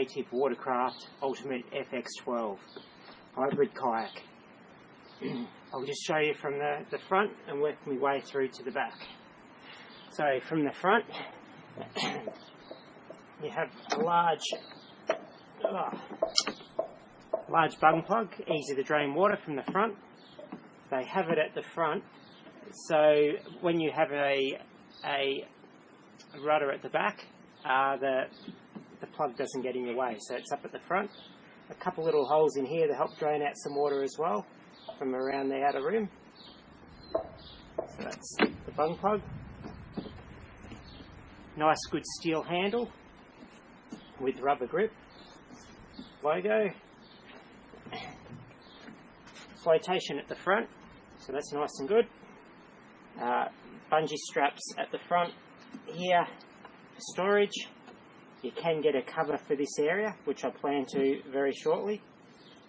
native Watercraft Ultimate FX12 hybrid kayak. I'll just show you from the front and work my way through to the back. So from the front, you have a large bung plug, easy to drain water from the front. They have it at the front, so when you have a rudder at the back, the plug doesn't get in your way, so it's up at the front. A couple little holes in here to help drain out some water as well from around the outer rim. So that's the bung plug. Nice good steel handle with rubber grip. Logo. Flotation at the front, so that's nice and good. Bungee straps at the front here for storage. You can get a cover for this area, which I plan to very shortly.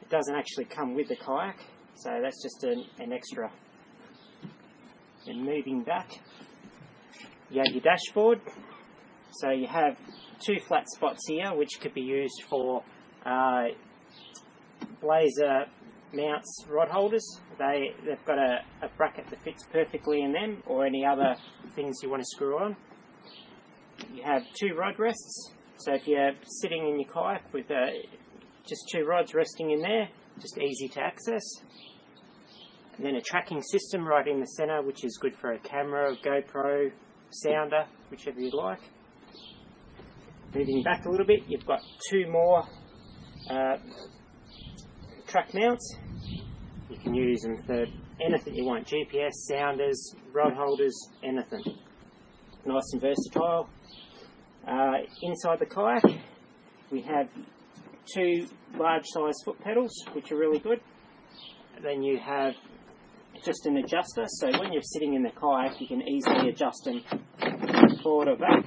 It doesn't actually come with the kayak, so that's just an extra. And moving back, you have your dashboard. So you have two flat spots here, which could be used for blazer mounts, rod holders. They've got a bracket that fits perfectly in them, or any other things you want to screw on. You have two rod rests, so if you're sitting in your kayak with just two rods resting in there, just easy to access. And then a tracking system right in the centre, which is good for a camera, GoPro, sounder, whichever you'd like. Moving back a little bit, you've got two more track mounts. You can use them for anything you want, GPS, sounders, rod holders, anything. Nice and versatile. Inside the kayak, we have two large size foot pedals, which are really good. Then you have just an adjuster, so when you're sitting in the kayak, you can easily adjust them forward or back.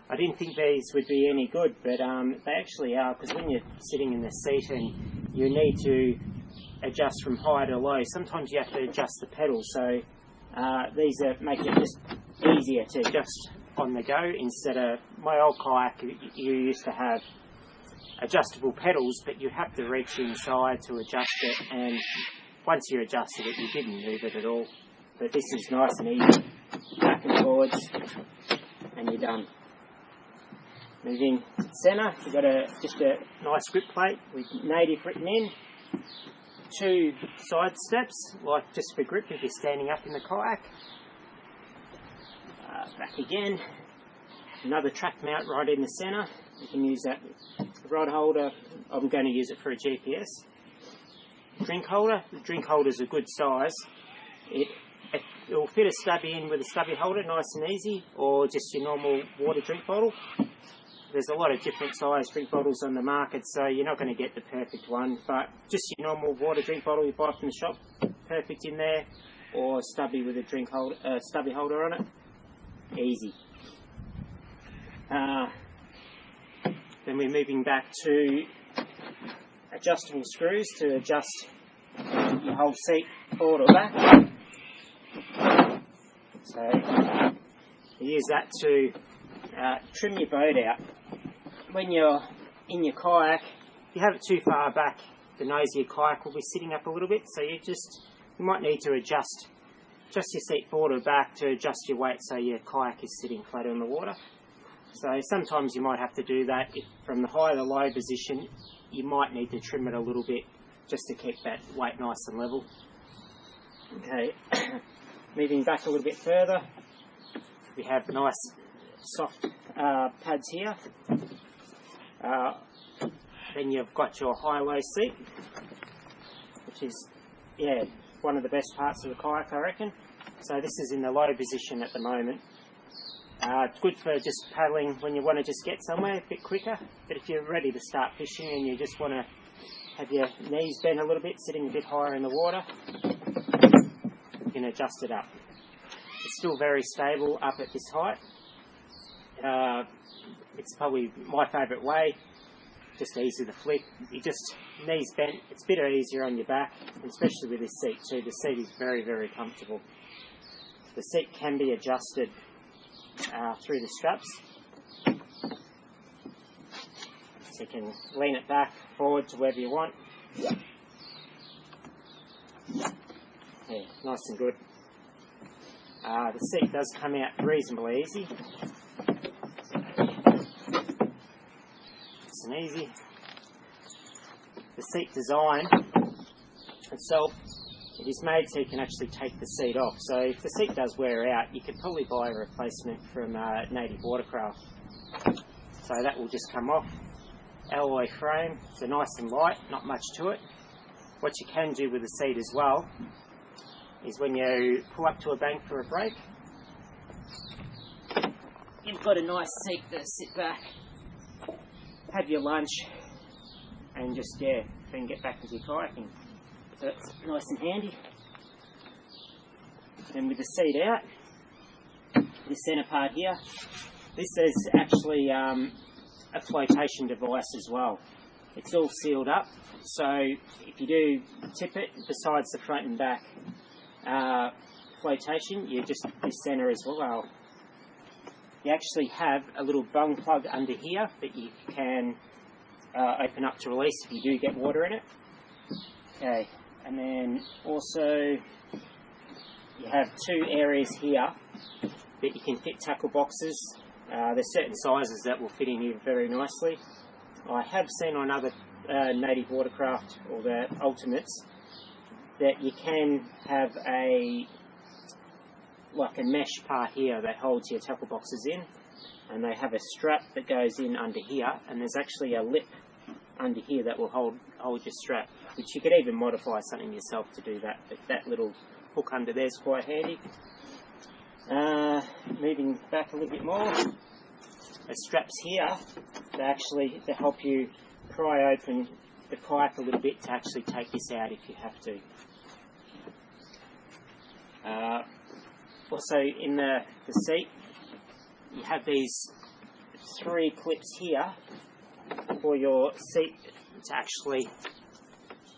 I didn't think these would be any good, but they actually are, because when you're sitting in the seat and you need to adjust from high to low, sometimes you have to adjust the pedals, so these make it just easier to adjust on the go. Instead of my old kayak, you used to have adjustable pedals, but you have to reach inside to adjust it, and once you adjusted it, you didn't move it at all. But this is nice and easy, back and forwards, and you're done. Moving to the centre, you've got just a nice grip plate with native written in. Two side steps, like just for grip if you're standing up in the kayak. Back again. Another track mount right in the centre. You can use that rod holder. I'm going to use it for a GPS. Drink holder. The drink holder is a good size. It will fit a stubby in with a stubby holder, nice and easy, or just your normal water drink bottle. There's a lot of different size drink bottles on the market, so you're not going to get the perfect one, but just your normal water drink bottle you buy from the shop, perfect in there, or stubby with a drink holder, stubby holder on it, easy. Then we're moving back to adjustable screws to adjust your whole seat forward or back. So you use that to trim your boat out. When you're in your kayak, if you have it too far back, the nose of your kayak will be sitting up a little bit, so you might need to adjust your seat forward or back to adjust your weight so your kayak is sitting flat on the water. So sometimes you might have to do that. If from the high to low position, you might need to trim it a little bit just to keep that weight nice and level. Okay, moving back a little bit further, we have nice soft pads here. Then you've got your high-low seat, which is one of the best parts of the kayak, I reckon. So this is in the low position at the moment. It's good for just paddling when you want to just get somewhere a bit quicker, but if you're ready to start fishing and you just want to have your knees bent a little bit, sitting a bit higher in the water, you can adjust it up. It's still very stable up at this height. It's probably my favourite way, just easy to flick. You just, knees bent, it's a bit easier on your back, and especially with this seat too. The seat is very, very comfortable. The seat can be adjusted through the straps. So you can lean it back, forward to wherever you want. Yeah, nice and good. The seat does come out reasonably easy. Nice and easy. The seat design itself, it is made so you can actually take the seat off. So if the seat does wear out, you could probably buy a replacement from Native Watercraft. So that will just come off. Alloy frame, so nice and light, not much to it. What you can do with the seat as well is when you pull up to a bank for a break, you've got a nice seat to sit back, have your lunch, and just, then get back into your kayaking. So that's nice and handy. And with the seat out, the centre part here, this is actually a flotation device as well. It's all sealed up, so if you do tip it, besides the front and back flotation, you just this centre as well. You actually have a little bung plug under here that you can open up to release if you do get water in it. Okay, and then also you have two areas here that you can fit tackle boxes. There's certain sizes that will fit in here very nicely. I have seen on other Native Watercraft or the Ultimates that you can have like a mesh part here that holds your tackle boxes in, and they have a strap that goes in under here, and there's actually a lip under here that will hold your strap, which you could even modify something yourself to do that, but that little hook under there is quite handy. Moving back a little bit more, the straps here, they help you pry open the kayak a little bit to actually take this out if you have to. Also in the seat, you have these 3 clips here for your seat to actually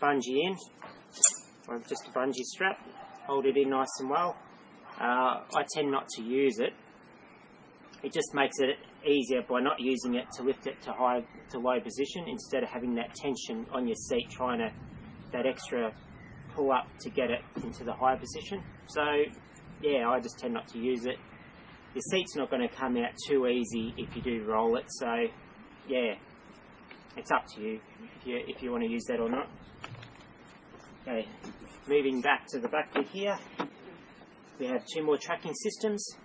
bungee in, or just a bungee strap, hold it in nice and well. I tend not to use it. It just makes it easier by not using it to lift it to low position, instead of having that tension on your seat trying to that extra pull up to get it into the high position. So yeah, I just tend not to use it. Your seat's not going to come out too easy if you do roll it, so yeah, it's up to you if you want to use that or not. Okay, moving back to the back bit here, we have 2 more tracking systems.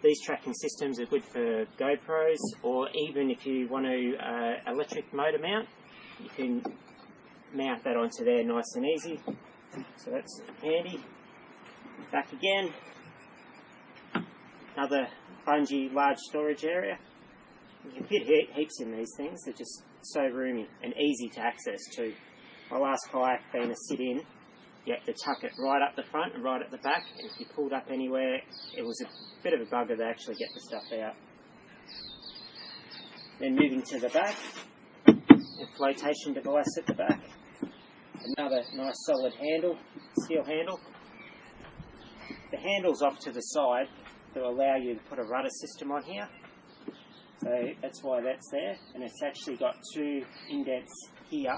These tracking systems are good for GoPros, or even if you want to electric motor mount, you can mount that onto there nice and easy. So that's handy. Back again, another bungee large storage area. You can fit heaps in these things. They're just so roomy and easy to access too. My last kayak being a sit-in, you have to tuck it right up the front and right at the back, and if you pulled up anywhere, it was a bit of a bugger to actually get the stuff out. Then moving to the back, a flotation device at the back, another nice solid handle, steel handle. The handle's off to the side to allow you to put a rudder system on here, so that's why that's there, and it's actually got 2 indents here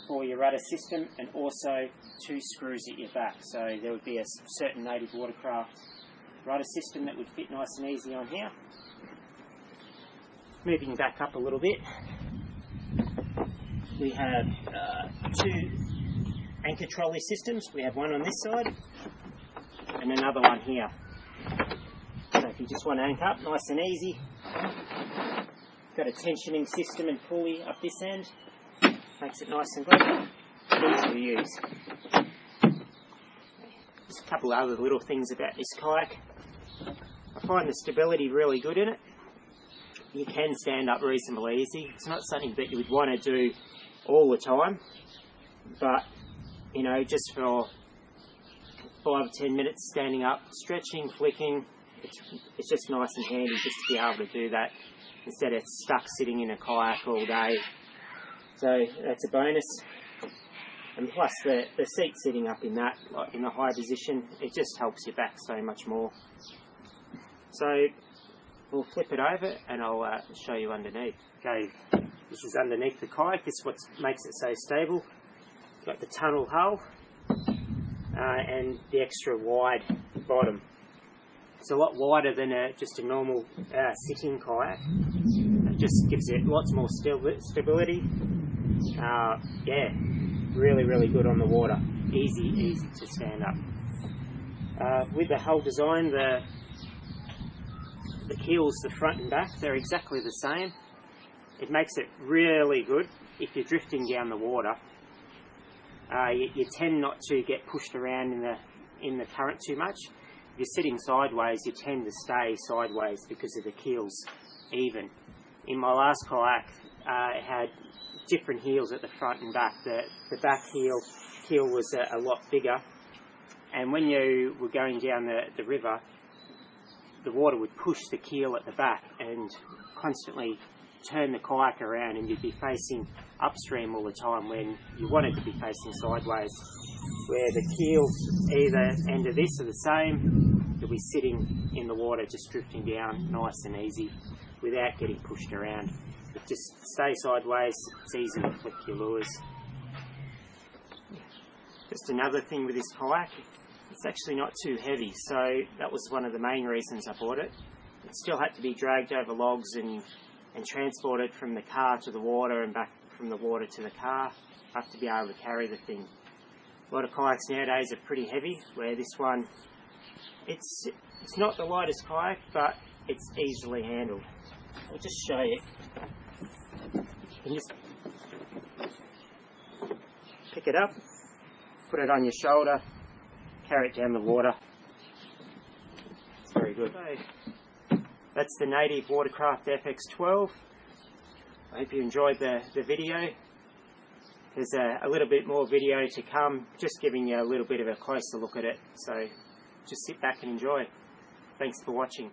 for your rudder system, and also 2 screws at your back, so there would be a certain Native Watercraft rudder system that would fit nice and easy on here. Moving back up a little bit, we have 2 anchor trolley systems. We have one on this side and another one here. So if you just want to anchor up, nice and easy. Got a tensioning system and pulley up this end. Makes it nice and good, easy to use. Just a couple other little things about this kayak. I find the stability really good in it. You can stand up reasonably easy. It's not something that you would want to do all the time, but you know, just for 5 or 10 minutes standing up, stretching, flicking, it's just nice and handy just to be able to do that instead of stuck sitting in a kayak all day. So that's a bonus. And plus the seat sitting up in that, like in the high position, it just helps your back so much more. So we'll flip it over and I'll show you underneath. Okay. This is underneath the kayak. This is what makes it so stable. Got the tunnel hull and the extra wide bottom. It's a lot wider than just a normal sitting kayak. It just gives it lots more stability. Yeah, really good on the water. Easy to stand up. With the hull design, the keels, the front and back, they're exactly the same. It makes it really good if you're drifting down the water. You tend not to get pushed around in the current too much. If you're sitting sideways, you tend to stay sideways because of the keels even. In my last kayak, it had different heels at the front and back. The back heel was a lot bigger, and when you were going down the river, the water would push the keel at the back and constantly turn the kayak around, and you'd be facing upstream all the time when you wanted to be facing sideways. Where the keels either end of this are the same, you'll be sitting in the water just drifting down nice and easy without getting pushed around. But just stay sideways, it's easy to flick your lures. Just another thing with this kayak, it's actually not too heavy, so that was one of the main reasons I bought it. It still had to be dragged over logs and transported from the car to the water and back from the water to the car. I have to be able to carry the thing. A lot of kayaks nowadays are pretty heavy, where this one, it's not the lightest kayak, but it's easily handled. I'll just show you. You can just pick it up, put it on your shoulder, carry it down the water. It's very good. So, that's the native Watercraft FX12. I hope you enjoyed the video. There's a little bit more video to come, just giving you a little bit of a closer look at it. So just sit back and enjoy. Thanks for watching.